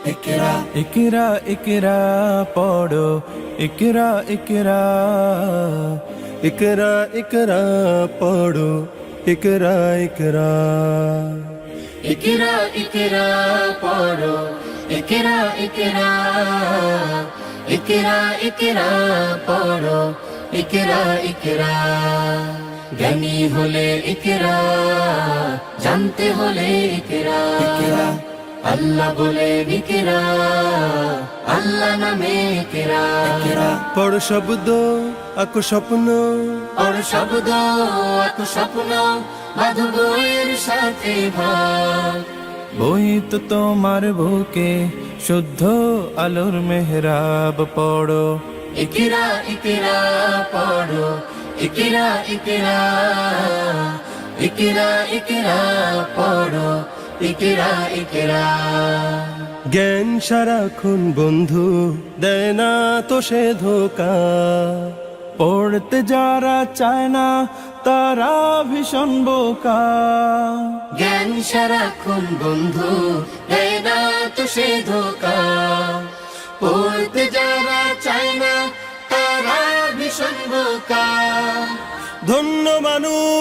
ইকরা ইকরা ইকরা পড়ো ইকরা ইকরা ইকরা ইকরা পড়ো ইকরা ইকরা ইকরা ইকরা পড়ো ইকরা ইকরা ইকরা ইকরা পড়ো ইকরা ইকরা জ্ঞানী হলে ইকরা জানতে হলে ইকরা আল্লাহ বলে ইকরা আল্লাহ নামে ইকরা পড়ো শব্দ আঁকো স্বপ্ন পড়ো শব্দ আঁকো স্বপ্ন বাঁধো বইয়ের সাথে ভাগ বই তো তোমার বুকে শুদ্ধ আলোর মেহরাব পড়ো ইকরা ইকরা পড়ো ইকরা ইকরা ইকরা ইকরা পড়ো ইকরা ইকরা জ্ঞান সারাক্ষণ বন্ধু দেয় না তো সে ধোকা পড়তে যারা চায় না তারা ভীষণ বোকা জ্ঞান সারাক্ষণ বন্ধু দেয় না তো সে ধোকা পড়তে যারা চায় না তারা ভীষণ বোকা ধন্য মানুষ